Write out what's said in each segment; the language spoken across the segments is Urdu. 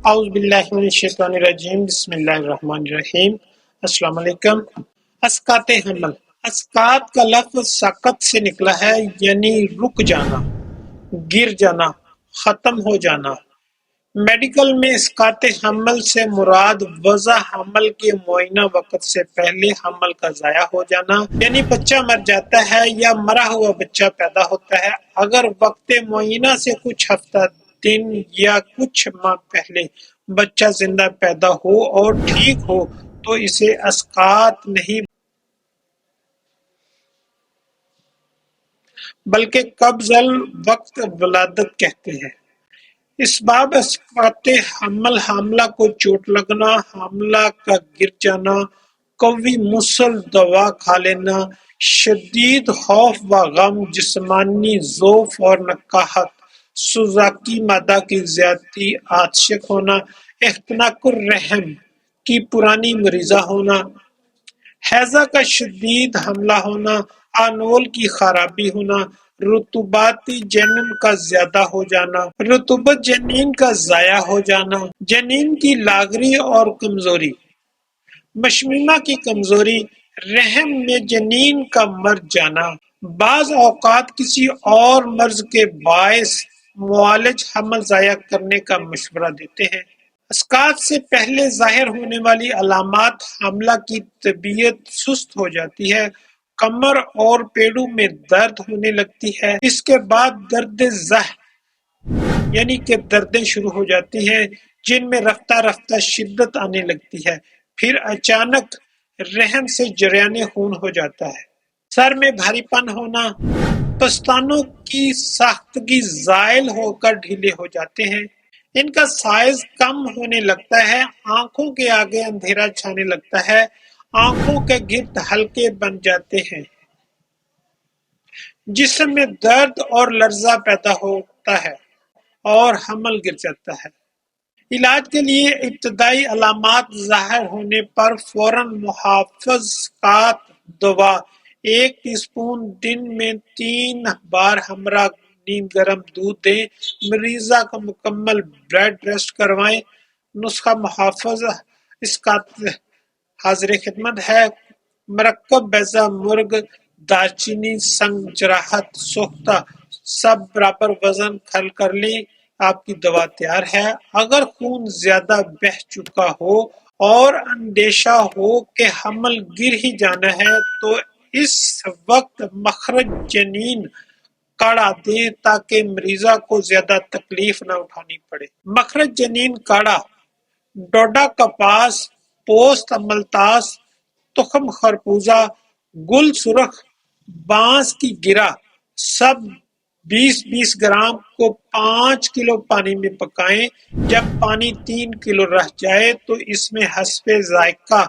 اعوذ باللہ من الشیطان الرجیم بسم اللہ الرحمن الرحیم۔ السلام علیکم۔ اسقاط حمل۔ اسقاط کا لفظ سقط سے نکلا ہے، یعنی رک جانا، گر جانا، ختم ہو جانا۔ میڈیکل میں اسقاط حمل سے مراد وضع حمل کے معینہ وقت سے پہلے حمل کا ضائع ہو جانا، یعنی بچہ مر جاتا ہے یا مرا ہوا بچہ پیدا ہوتا ہے۔ اگر وقت معینہ سے کچھ ہفتہ، دن یا کچھ ماہ پہلے بچہ زندہ پیدا ہو اور ٹھیک ہو تو اسے اسقاط نہیں بلکہ قبض الوقت ولادت کہتے ہیں۔ اسباب اسقاط حمل: حاملہ کو چوٹ لگنا، حاملہ کا گر جانا، قوی مسل دوا کھا لینا، شدید خوف و غم، جسمانی ضعف اور نکاہت، سوزاکی مادہ کی زیادتی، عاشق ہونا، اختناق الرحم کی پرانی مریضہ ہونا، حیضہ کا شدید حملہ ہونا، آنول کی خرابی ہونا، رطوبات جنین کا زیادہ ہو جانا، رطوبت جنین کا ضائع ہو جانا، جنین کی لاغری اور کمزوری، مشیمہ کی کمزوری، رحم میں جنین کا مر جانا۔ بعض اوقات کسی اور مرض کے باعث معالج حمل ضائع کرنے کا مشورہ دیتے ہیں۔ اسقاط سے پہلے ظاہر ہونے والی علامات: حاملہ کی طبیعت سست ہو جاتی ہے، کمر اور پیڑوں میں درد ہونے لگتی ہے۔ اس کے بعد درد ذہ یعنی کہ دردیں شروع ہو جاتی ہیں جن میں رفتہ رفتہ شدت آنے لگتی ہے، پھر اچانک رحم سے جریان خون ہو جاتا ہے۔ سر میں بھاری پن ہونا، پستانوں کی ساختگی زائل ہو کر ڈھیلے ہو جاتے ہیں، ان کا سائز کم ہونے لگتا ہے، آنکھوں کے آگے اندھیرا چھانے لگتا ہے، آنکھوں کے گرد حلقے بن جاتے ہیں، جسم میں درد اور لرزہ پیدا ہوتا ہے اور حمل گر جاتا ہے۔ علاج کے لیے ابتدائی علامات ظاہر ہونے پر فوراً محافظ اسقاط دوا 1 ٹی اسپون دن میں 3 بار ہمراہ نیم گرم دودھ دیں۔ مریضہ کو مکمل بیڈ ریسٹ کروائیں۔ نسخہ محافظ اسقاط حاضر خدمت ہے۔ مرکب بیضہ مرغ، دارچینی، سنگ جراحت، سوختہ سب برابر وزن کھل کر لیں، آپ کی دوا تیار ہے۔ اگر خون زیادہ بہہ چکا ہو اور اندیشہ ہو کہ حمل گر ہی جانا ہے تو اس وقت مخرج جنین کاڑھا دیں تاکہ مریضہ کو زیادہ تکلیف نہ اٹھانی پڑے۔ مخرج جنین کاڑھا: ڈوڈا کپاس، پوست ملتاس، تخم خربوزہ، گل سرخ، بانس کی گرہ، سب 20-20 گرام کو 5 کلو پانی میں پکائیں۔ جب پانی 3 کلو رہ جائے تو اس میں حسب ذائقہ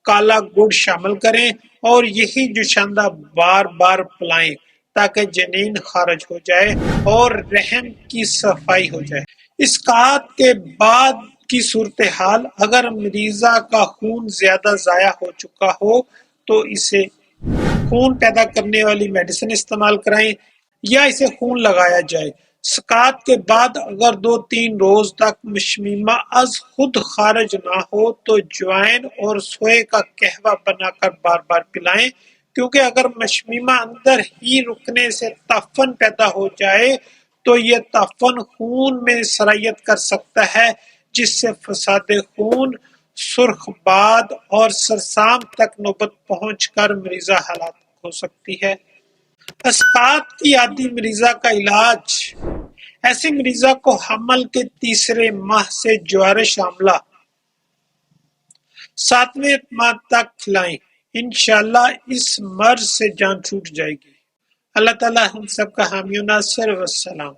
کالا گڑ شامل کریں اور یہی جوشاندہ بار بار پلائیں تاکہ جنین خارج ہو جائے اور رحم کی صفائی ہو جائے۔ اسقاط کے بعد کی صورتحال: اگر مریضہ کا خون زیادہ ضائع ہو چکا ہو تو اسے خون پیدا کرنے والی میڈیسن استعمال کرائیں یا اسے خون لگایا جائے۔ اسقاط کے بعد اگر 2-3 روز تک مشیمہ از خود خارج نہ ہو تو جوائن اور سوئے کا قہوہ بنا کر بار بار پلائیں، کیونکہ اگر مشیمہ اندر ہی رکنے سے تعفن پیدا ہو جائے تو یہ تعفن خون میں سرایت کر سکتا ہے جس سے فساد خون، سرخ باد اور سرسام تک نوبت پہنچ کر مریضہ ہلاک ہو سکتی ہے۔ اسقاط کی عادی مریضہ کا علاج: ایسی مریضہ کو حمل کے تیسرے ماہ سے جوارش آملہ 7ویں ماہ تک کھلائیں، انشاءاللہ اس مرض سے جان چھوٹ جائے گی۔ اللہ تعالی ہم سب کا حامی و ناصر۔ والسلام۔